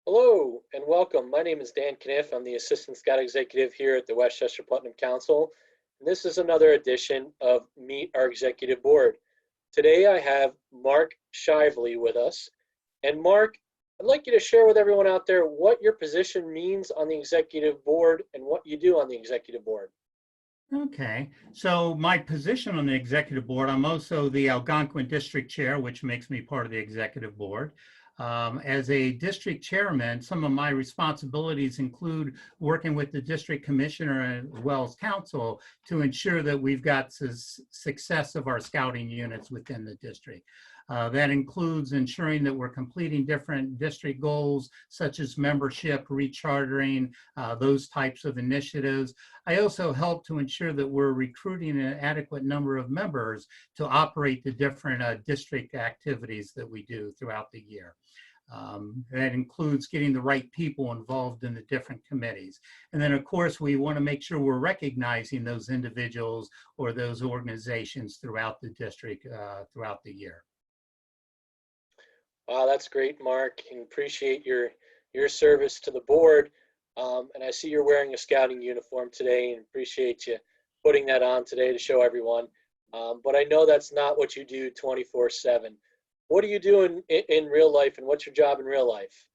Hello and welcome. My name is Dan Kniff. I'm the Assistant Scout Executive here at the Westchester Putnam Council. And this is another edition of Meet Our Executive Board. Today I have Mark Shivley with us. And Mark, I'd like you to share with everyone out there what your position means on the Executive Board and what you do on the Executive Board. Okay, so my position on the executive board, I'm also the Algonquin District Chair, which makes me part of the executive board. As a district chairman, some of my responsibilities include working with the district commissioner as well as council to ensure that we've got success of our scouting units within the district. That includes ensuring that we're completing different district goals, such as membership, rechartering, those types of initiatives. I also help to ensure that we're recruiting an adequate number of members to operate the different district activities that we do throughout the year. That includes getting the right people involved in the different committees. And then, of course, we want to make sure we're recognizing those individuals or those organizations throughout the district throughout the year. Wow, that's great, Mark, and appreciate your service to the board. And I see you're wearing a scouting uniform today, and appreciate you putting that on today to show everyone. But I know that's not what you do 24/7. What do you do in real life, and what's your job in real life?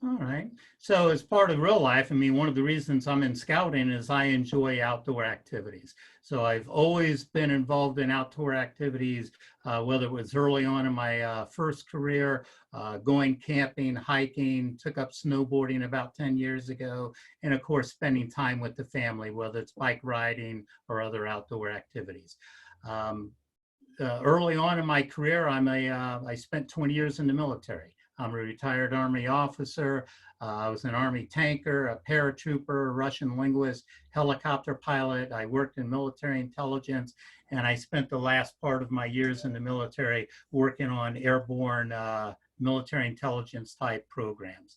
All right. So as part of real life, I mean, one of the reasons I'm in scouting is I enjoy outdoor activities. So I've always been involved in outdoor activities, whether it was early on in my first career, going camping, hiking, took up snowboarding about 10 years ago, and of course, spending time with the family, whether it's bike riding or other outdoor activities. Early on in my career, I spent 20 years in the military. I'm a retired Army officer. I was an Army tanker, a paratrooper, Russian linguist, helicopter pilot. I worked in military intelligence, and I spent the last part of my years in the military working on airborne military intelligence type programs.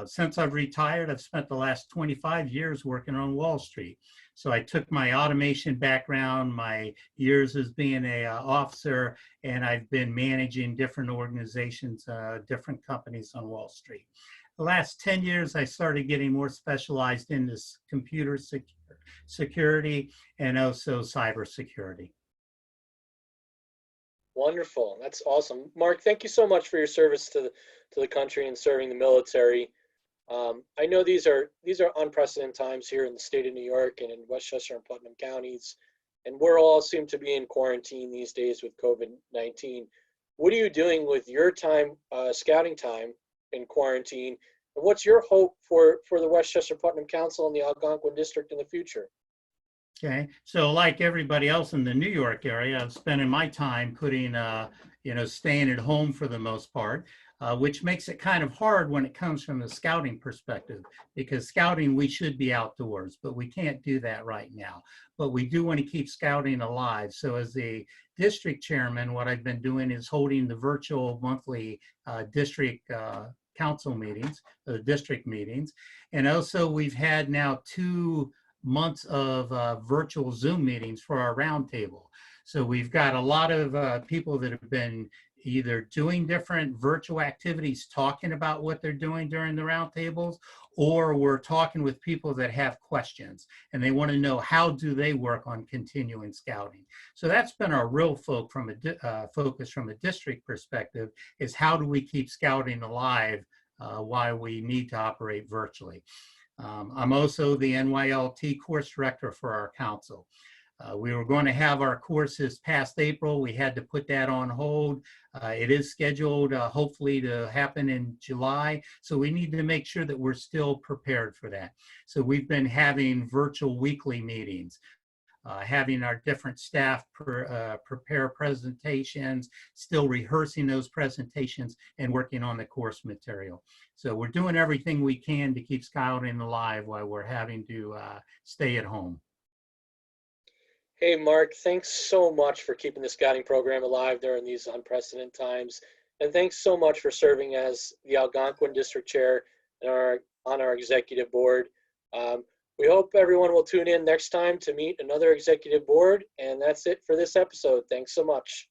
Since I've retired, I've spent the last 25 years working on Wall Street. So I took my automation background, my years as being an officer, and I've been managing different organizations, different companies on Wall Street. The last 10 years, I started getting more specialized in this computer security and also cybersecurity. Wonderful. That's awesome. Mark, thank you so much for your service to the country and serving the military. I know these are unprecedented times here in the state of New York and in Westchester and Putnam counties, and we're all seem to be in quarantine these days with COVID-19. What are you doing with your time, scouting time in quarantine, and what's your hope for the Westchester Putnam Council and the Algonquin District in the future? Okay, so like everybody else in the New York area, I'm spending my time putting, staying at home for the most part, which makes it kind of hard when it comes from the scouting perspective, because scouting, we should be outdoors, but we can't do that right now. But we do want to keep scouting alive. So as the district chairman, what I've been doing is holding the virtual monthly district council meetings, district meetings. And also we've had now 2 months of virtual Zoom meetings for our roundtable. So we've got a lot of people that have been either doing different virtual activities, talking about what they're doing during the roundtables, or we're talking with people that have questions and they want to know how do they work on continuing scouting. So that's been our real focus from a district perspective, is how do we keep scouting alive while we need to operate virtually. I'm also the NYLT course director for our council. We were going to have our courses past April. We had to put that on hold. It is scheduled hopefully to happen in July. So we need to make sure that we're still prepared for that. So we've been having virtual weekly meetings, having our different staff prepare presentations, still rehearsing those presentations and working on the course material. So we're doing everything we can to keep scouting alive while we're having to stay at home. Hey, Mark, thanks so much for keeping the scouting program alive during these unprecedented times. And thanks so much for serving as the Algonquin District Chair and on our executive board. We hope everyone will tune in next time to meet another executive board. And that's it for this episode. Thanks so much.